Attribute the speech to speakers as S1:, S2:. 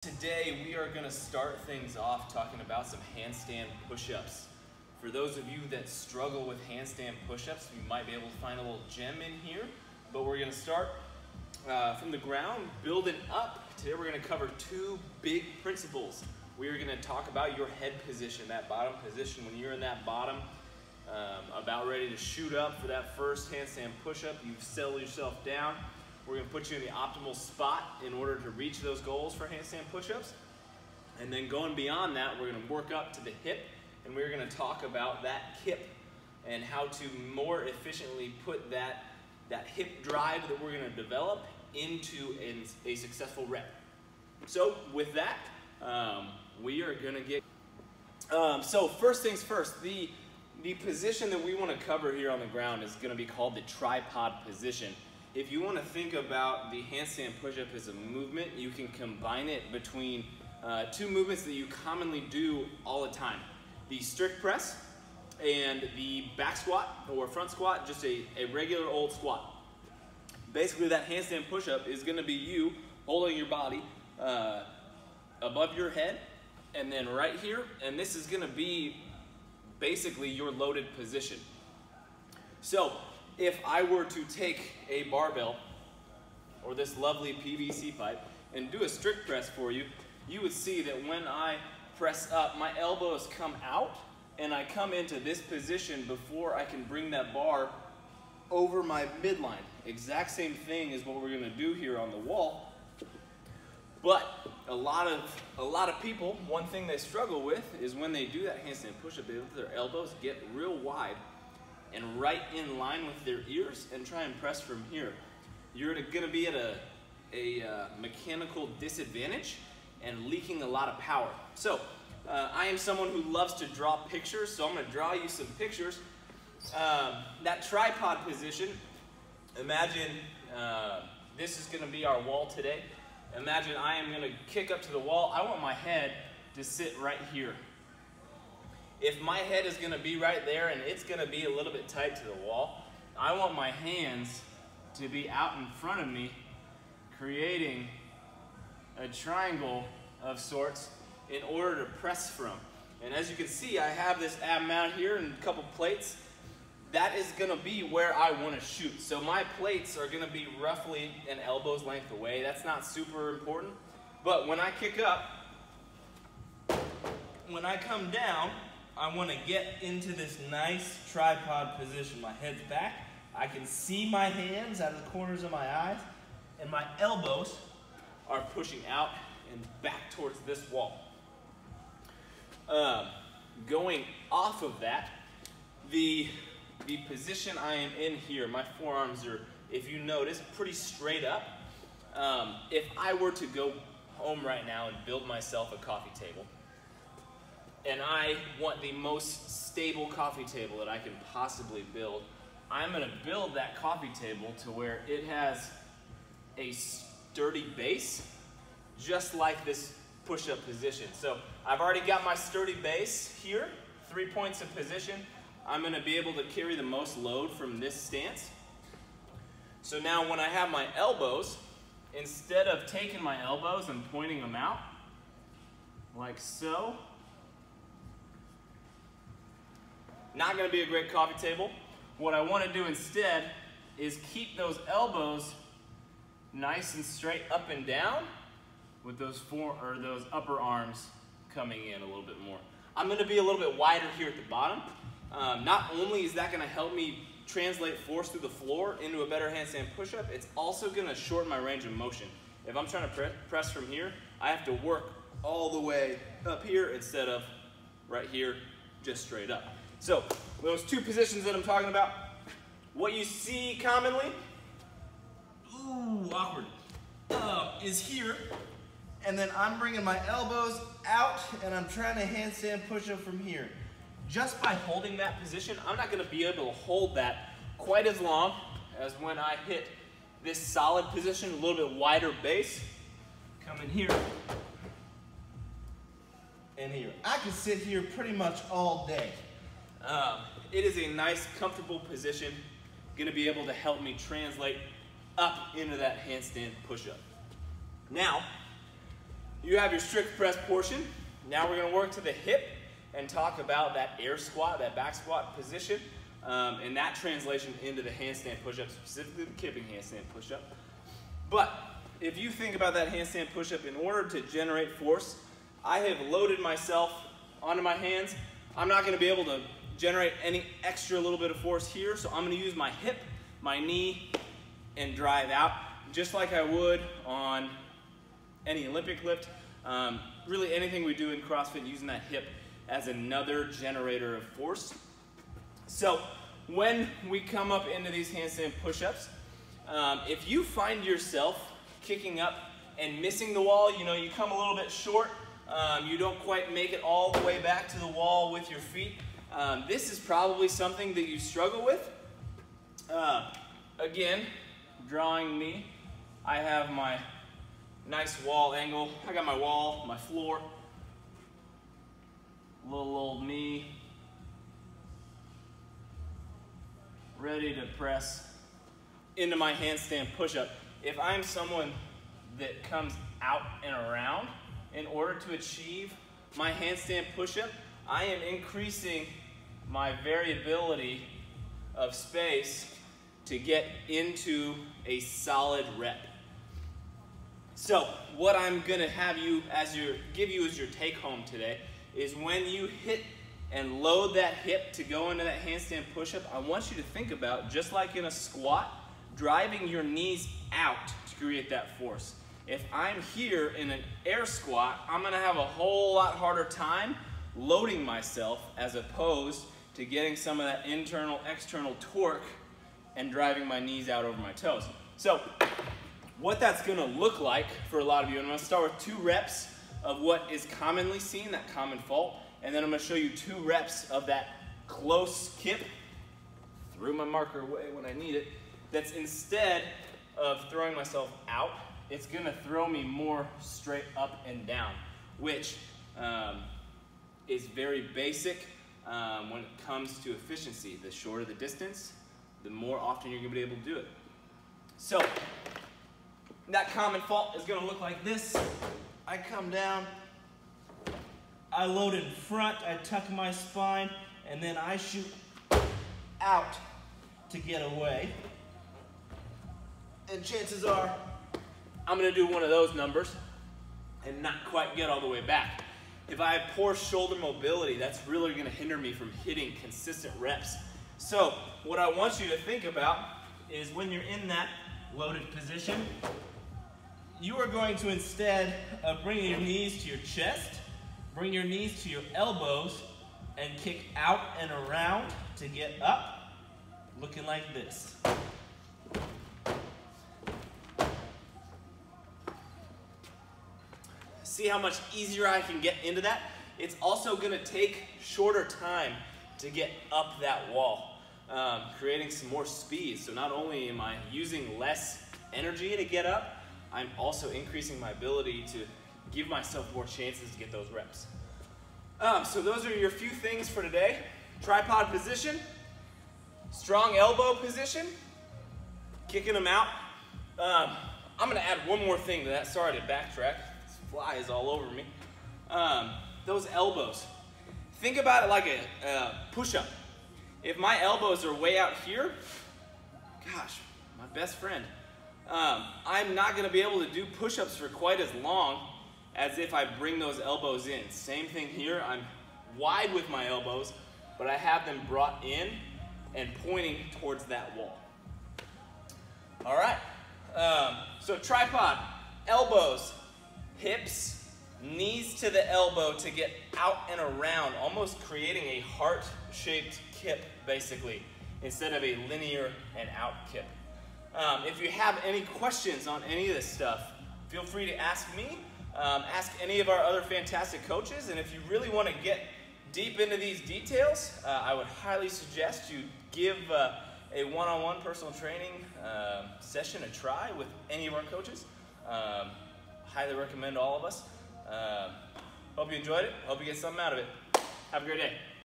S1: Today we are going to start things off talking about some handstand push-ups. For those of you that struggle with handstand push-ups, you might be able to find a little gem in here, but we're going to start from the ground, building up. Today we're going to cover two big principles. We are going to talk about your head position, that bottom position. When you're in that bottom, about ready to shoot up for that first handstand push-up, you settle yourself down. We're going to put you in the optimal spot in order to reach those goals for handstand push-ups. And then going beyond that, we're going to work up to the hip, and we're going to talk about that hip and how to more efficiently put that hip drive that we're going to develop into a successful rep. So with that, we are going to get... so first things first, the position that we want to cover here on the ground is going to be called the tripod position. If you want to think about the handstand push-up as a movement, you can combine it between two movements that you commonly do all the time. The strict press and the back squat or front squat, just a regular old squat. Basically that handstand push-up is going to be you holding your body above your head and then right here, and this is going to be basically your loaded position. So if I were to take a barbell or this lovely PVC pipe and do a strict press for you, you would see that when I press up, my elbows come out and I come into this position before I can bring that bar over my midline. Exact same thing is what we're going to do here on the wall. But a lot of people, one thing they struggle with is when they do that handstand push-up, they let their elbows get real wide and right in line with their ears and try and press from here. You're going to be at a mechanical disadvantage and leaking a lot of power. So I am someone who loves to draw pictures, so I'm going to draw you some pictures. That tripod position, imagine this is going to be our wall today. Imagine I am going to kick up to the wall. I want my head to sit right here. If my head is going to be right there and it's going to be a little bit tight to the wall, I want my hands to be out in front of me, creating a triangle of sorts in order to press from. And as you can see, I have this ab mount here and a couple plates. That is going to be where I want to shoot. So my plates are going to be roughly an elbow's length away. That's not super important. But when I kick up, when I come down, I want to get into this nice tripod position. My head's back. I can see my hands out of the corners of my eyes, and my elbows are pushing out and back towards this wall. Going off of that, the position I am in here, my forearms are, if you notice, pretty straight up. If I were to go home right now and build myself a coffee table, and I want the most stable coffee table that I can possibly build, I'm going to build that coffee table to where it has a sturdy base, just like this push-up position. So I've already got my sturdy base here, 3 points of position. I'm going to be able to carry the most load from this stance. So now when I have my elbows, instead of taking my elbows and pointing them out, like so, not going to be a great coffee table. What I want to do instead is keep those elbows nice and straight up and down with those upper arms coming in a little bit more. I'm going to be a little bit wider here at the bottom. Not only is that going to help me translate force through the floor into a better handstand push-up, it's also going to shorten my range of motion. If I'm trying to press from here, I have to work all the way up here instead of right here, just straight up. So those two positions that I'm talking about, what you see commonly, awkward, is here, and then I'm bringing my elbows out and I'm trying to handstand push up from here. Just by holding that position, I'm not going to be able to hold that quite as long as when I hit this solid position, a little bit wider base, coming here and here. I can sit here pretty much all day. It is a nice, comfortable position, going to be able to help me translate up into that handstand push-up. Now, You have your strict press portion. Now we're gonna work to the hip and talk about that air squat, that back squat position, and that translation into the handstand push-up, specifically the kipping handstand push-up. But if you think about that handstand push-up, in order to generate force, I have loaded myself onto my hands. I'm not gonna be able to generate any extra little bit of force here, so I'm gonna use my hip, my knee, and drive out, just like I would on any Olympic lift. Really anything we do in CrossFit, using that hip as another generator of force. So when we come up into these handstand push-ups, if you find yourself kicking up and missing the wall, you know, you come a little bit short, you don't quite make it all the way back to the wall with your feet, this is probably something that you struggle with. Again, drawing me, I have my nice wall angle. I got my wall, my floor, little old me, ready to press into my handstand push-up. If I'm someone that comes out and around, in order to achieve my handstand push-up, I am increasing my variability of space to get into a solid rep. So what I'm gonna have you give you as your take home today is when you hit and load that hip to go into that handstand push-up, I want you to think about, just like in a squat, driving your knees out to create that force. If I'm here in an air squat, I'm gonna have a whole lot harder time loading myself as opposed to getting some of that internal, external torque and driving my knees out over my toes. So what that's gonna look like for a lot of you, and I'm gonna start with 2 reps of what is commonly seen, that common fault, and then I'm gonna show you 2 reps of that close kip, threw my marker away when I need it, that's instead of throwing myself out, it's gonna throw me more straight up and down, which is very basic when it comes to efficiency. The shorter the distance, the more often you're gonna be able to do it. So that common fault is gonna look like this. I come down, I load in front, I tuck my spine, and then I shoot out to get away. And chances are, I'm gonna do one of those numbers and not quite get all the way back. If I have poor shoulder mobility, that's really gonna hinder me from hitting consistent reps. So what I want you to think about is when you're in that loaded position, you are going to, instead of bringing your knees to your chest, bring your knees to your elbows and kick out and around to get up, looking like this. See how much easier I can get into that? It's also gonna take shorter time to get up that wall, creating some more speed. So not only am I using less energy to get up, I'm also increasing my ability to give myself more chances to get those reps. So those are your few things for today. Tripod position, strong elbow position, kicking them out. I'm gonna add one more thing to that. Sorry to backtrack. This fly is all over me. Those elbows. Think about it like a push-up. If my elbows are way out here, gosh, my best friend, I'm not gonna be able to do push-ups for quite as long as if I bring those elbows in. Same thing here, I'm wide with my elbows, but I have them brought in and pointing towards that wall. All right, so tripod, elbows, hips, knees to the elbow to get out and around, almost creating a heart-shaped kip, basically, instead of a linear and out kip. If you have any questions on any of this stuff, feel free to ask me, ask any of our other fantastic coaches, and if you really want to get deep into these details, I would highly suggest you give a one-on-one personal training session a try with any of our coaches. Highly recommend all of us. Hope you enjoyed it. Hope you get something out of it. Have a great day.